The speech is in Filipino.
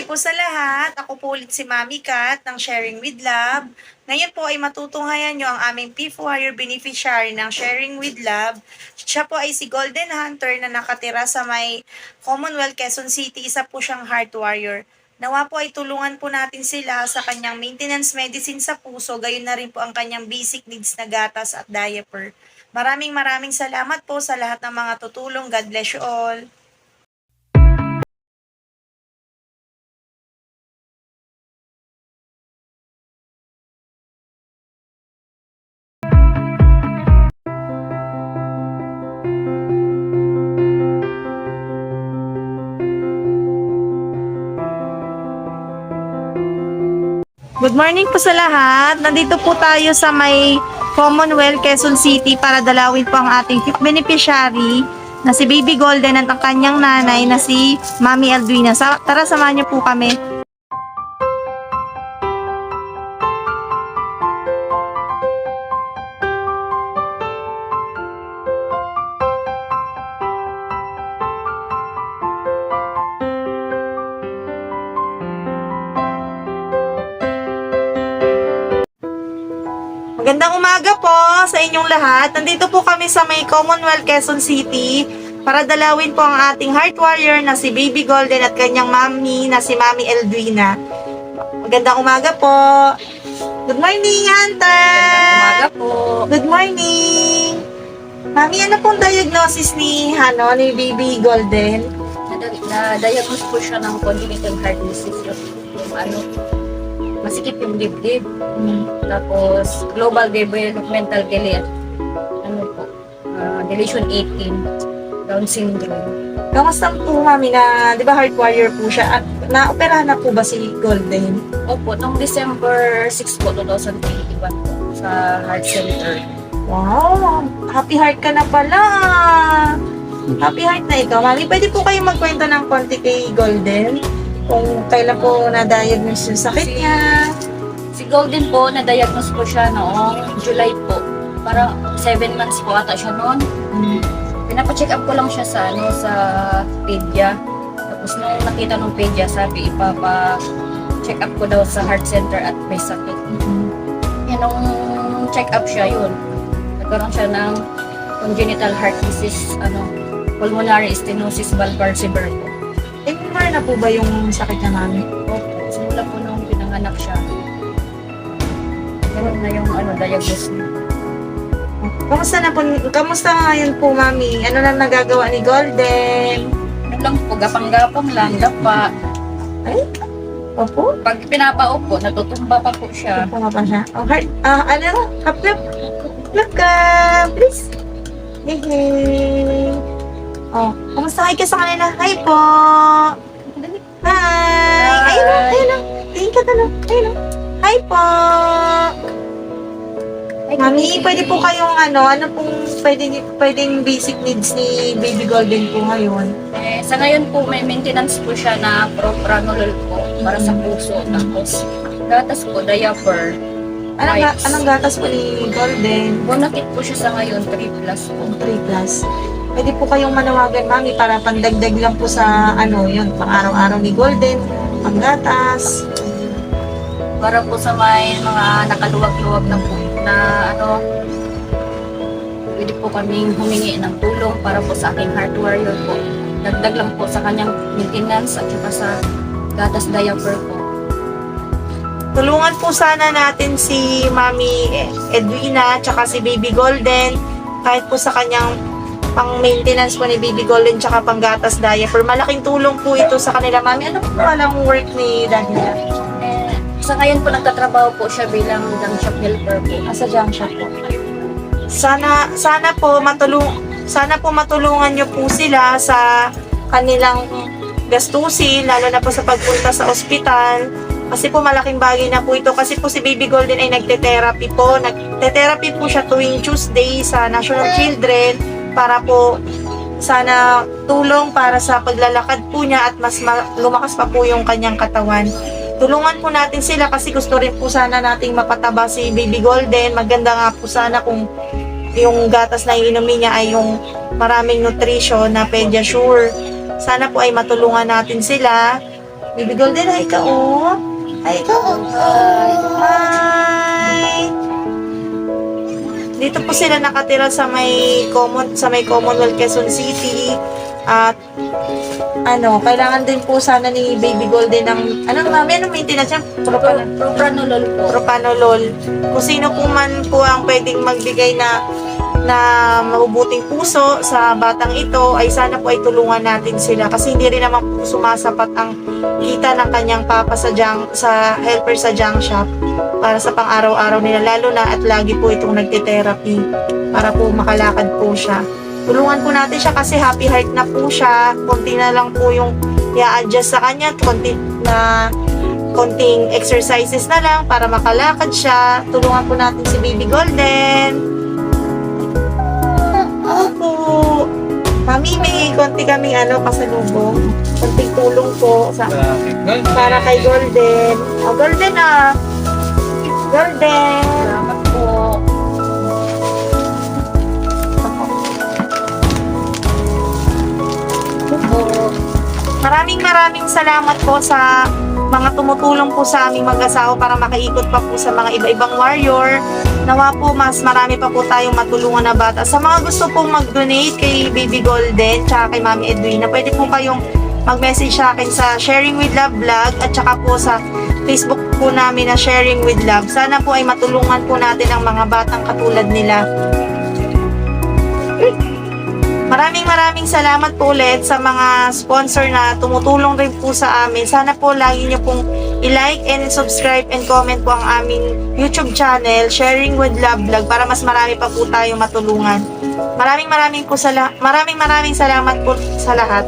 morning po sa lahat. Ako po ulit si Mami Kat ng Sharing with Love. Ngayon po ay matutunghayan nyo ang aming Fifth Warrior beneficiary ng Sharing with Love. Siya po ay si Golden Hunter na nakatira sa may Commonwealth, Quezon City. Isa po siyang Heart Warrior. Nawa po ay tulungan po natin sila sa kanyang maintenance medicine sa puso, gayon na rin po ang kanyang basic needs na gatas at diaper. Maraming salamat po sa lahat ng mga tutulong. God bless you all. Good morning po sa lahat. Nandito po tayo sa may Commonwealth, Quezon City para dalawin po ang ating fifth beneficiary na si Baby Golden at ang kanyang nanay na si Mami Aldwina. Tara, samahan niyo po kami. Magandang umaga po sa inyong lahat. Nandito po kami sa may Commonwealth, Quezon City para dalawin po ang ating Heart Warrior na si Baby Golden at kanyang mami na si Mami Aldwina. Magandang umaga po. Good morning, Hunter! Magandang umaga po. Good morning! Mami, ano pong diagnosis ni Baby Golden? Na-diagnose po siya ng congenital heart disease. Masikip yung dibdib. Tapos, global developmental delay at deletion 18, Down syndrome. Kamusta po, Mami, na, di ba, Heart Warrior po siya? At na-operahan na po ba si Golden? Opo, noong December 6 po, 2021 po, sa Heart Center. Wow! Happy heart ka na pala! Happy heart na ikaw, Mami. Pwede po kayo magkwento ng konti kay Golden? Kung kailan po na-diagnose yung sakit niya? Si Golden po, na-diagnose po siya noong July po. Parang 7 months po ata siya noon. Pinapacheck up ko lang siya sa pedia. Tapos nung nakita nung pedia, sabi ipapa-check up ko daw sa heart center at may sakit. Yan, nung check up siya, yun. Nagkaroon siya ng congenital heart disease, pulmonary stenosis bulbar severe po. Minor na po ba yung sakit niya, Mami? Opo, simula po nung pinanganak siya. Ganun na yung diagnosis niya. Kamusta ngayon po, Mami? Ano na nagagawa ni Golden? Ano lang po, gapang-gapang lang, dapa. Ay, opo. Pag pinapaupo, natutumba pa po siya. Ano pa siya? Oh, heart, haplap. Haplap ka, please. Hey. Oh, kamusta kayo sa kanila? Hi po. Hi. Ayun na. Tingin ka tanong. Ayun na. Hi po. Mami, pwede po kayong ano pong pwedeng basic needs ni Baby Golden po ngayon? Sa ngayon po, may maintenance po siya na propranolol po para sa puso. Tapos, gatas po, diaper. Anong gatas po ni Golden? Bonakit po siya sa ngayon, 3 plus po. 3+. Pwede po kayong manawagan, Mami, para pandagdag lang po sa pang araw-araw ni Golden, pang gatas. Para po sa may mga nakaluwag-luwag na po pwede po kaming humingi ng tulong para po sa aking Heart Warrior po. Dagdag lang po sa kanyang maintenance at saka sa gatas diaper po. Tulungan po sana natin si Mami Edwina at si Baby Golden kahit po sa kanyang pang-maintenance po ni Baby Golden tsaka pang-gatas diaper. Malaking tulong po ito sa kanila, Mami. Ano po palang work ni Daddy niya? Sa ngayon po nagtatrabaho po siya bilang junk shop helper po. Sa junk shop po. Sana po matulungan niyo po sila sa kanilang gastusin, lalo na po sa pagpunta sa ospital. Kasi po malaking bagay na po ito. Kasi po si Baby Golden ay nagte-therapy po. Nagte-therapy po siya tuwing Tuesday sa National Children para po sana tulong para sa paglalakad po niya at mas lumakas pa po yung kanyang katawan. Tulungan po natin sila kasi gusto rin po sana nating mapataba si Baby Golden. Maganda nga po sana kung yung gatas na iinumin niya ay yung maraming nutrition na Pediasure. Sana po ay matulungan natin sila Baby Golden, hi ka, oh. Hi ka, oh. Hi. Dito po sila nakatira sa may Commonwealth Quezon City. At kailangan din po sana ni Baby Golden ng mami, anong maintenance yan? Propranolol po. Propanolol. Kung sino po man po ang pwedeng magbigay na mabubuting puso sa batang ito, ay sana po ay tulungan natin sila kasi hindi rin naman po sumasapat ang kita ng kanyang papa sa helper sa junk shop para sa pang-araw-araw nila, lalo na at lagi po itong nagte-therapy para po makalakad po siya. Tulungan po natin siya kasi happy heart na po siya. Konti na lang po yung i-adjust sa kanya, konting exercises na lang para makalakad siya. Tulungan po natin si Baby Golden. Opo. Mami, may konti kaming pasalubong. Konting tulong po para kay Golden. Golden Golden. Salamat po. Maraming salamat po sa mga tumutulong po sa aming mag-asawa para makaikot pa po sa mga iba-ibang warrior. Nawa po mas marami pa po tayong matulungan na bata. Sa mga gusto pong mag-donate kay Baby Golden tsaka kay Mami Edwina, pwede po kayong mag-message sa akin sa Sharing with Love Vlog at tsaka po sa Facebook po namin na Sharing with Love. Sana po ay matulungan po natin ang mga batang katulad nila. Maraming salamat po ulit sa mga sponsor na tumutulong rin po sa amin. Sana po lagi nyo pong i-like and subscribe and comment po ang aming YouTube channel, Sharing with Love Vlog, para mas marami pa po tayong matulungan. Maraming salamat po sa lahat.